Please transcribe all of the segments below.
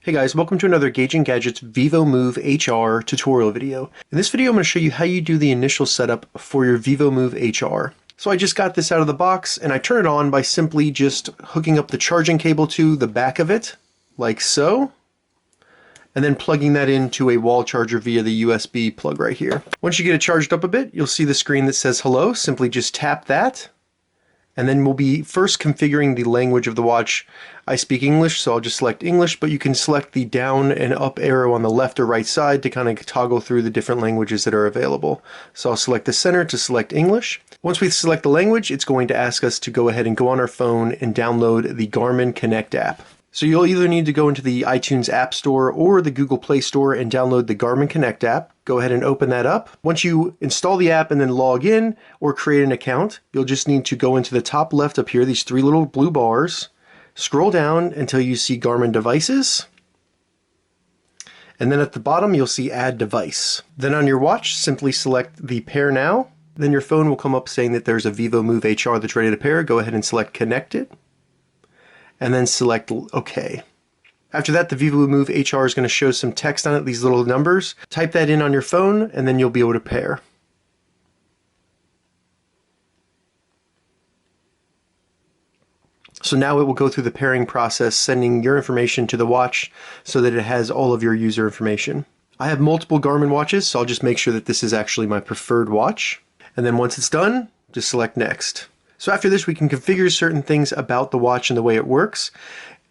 Hey guys, welcome to another Gauging Gadgets Vivomove HR tutorial video. In this video I'm going to show you how you do the initial setup for your Vivomove HR. So I just got this out of the box and I turn it on by simply just hooking up the charging cable to the back of it, like so, and then plugging that into a wall charger via the USB plug right here. Once you get it charged up a bit, you'll see the screen that says hello. Simply just tap that. And then we'll be first configuring the language of the watch. I speak English, so I'll just select English, but you can select the down and up arrow on the left or right side to kind of toggle through the different languages that are available. So I'll select the center to select English. Once we select the language, it's going to ask us to go ahead and go on our phone and download the Garmin Connect app. So you'll either need to go into the iTunes App Store or the Google Play Store and download the Garmin Connect app. Go ahead and open that up. Once you install the app and then log in or create an account, you'll just need to go into the top left up here, these three little blue bars, scroll down until you see Garmin Devices, and then at the bottom you'll see Add Device. Then on your watch, simply select the Pair Now. Then your phone will come up saying that there's a Vivomove HR that's ready to pair. Go ahead and select Connect It, and then select OK. After that, the Vivomove HR is going to show some text on it, these little numbers. Type that in on your phone, and then you'll be able to pair. So now it will go through the pairing process, sending your information to the watch so that it has all of your user information. I have multiple Garmin watches, so I'll just make sure that this is actually my preferred watch. And then once it's done, just select Next. So after this, we can configure certain things about the watch and the way it works,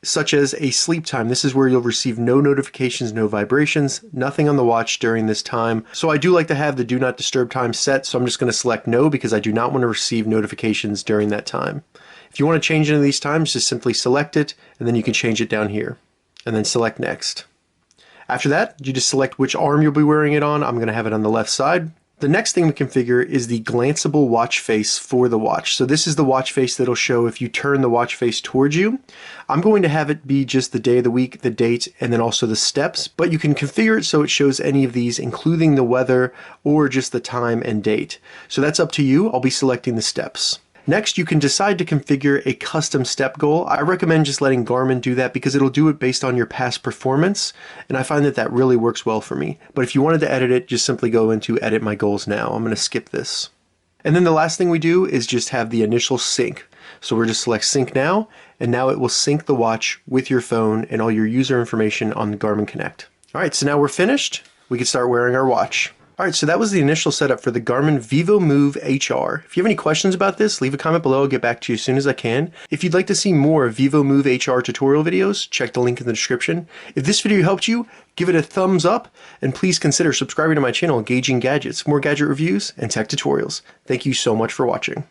such as a sleep time. This is where you'll receive no notifications, no vibrations, nothing on the watch during this time. So I do like to have the Do Not Disturb time set, so I'm just going to select No because I do not want to receive notifications during that time. If you want to change any of these times, just simply select it, and then you can change it down here, and then select Next. After that, you just select which arm you'll be wearing it on. I'm going to have it on the left side. The next thing we configure is the glanceable watch face for the watch. So this is the watch face that'll show if you turn the watch face towards you. I'm going to have it be just the day of the week, the date, and then also the steps, but you can configure it so it shows any of these, including the weather or just the time and date. So that's up to you. I'll be selecting the steps. Next, you can decide to configure a custom step goal. I recommend just letting Garmin do that because it'll do it based on your past performance, and I find that that really works well for me. But if you wanted to edit it, just simply go into Edit My Goals Now. I'm going to skip this. And then the last thing we do is just have the initial sync. So we're just select Sync Now, and now it will sync the watch with your phone and all your user information on the Garmin Connect. All right, so now we're finished. We can start wearing our watch. Alright, so that was the initial setup for the Garmin Vivomove HR. If you have any questions about this, leave a comment below. I'll get back to you as soon as I can. If you'd like to see more Vivomove HR tutorial videos, check the link in the description. If this video helped you, give it a thumbs up, and please consider subscribing to my channel, Gauging Gadgets, more gadget reviews and tech tutorials. Thank you so much for watching.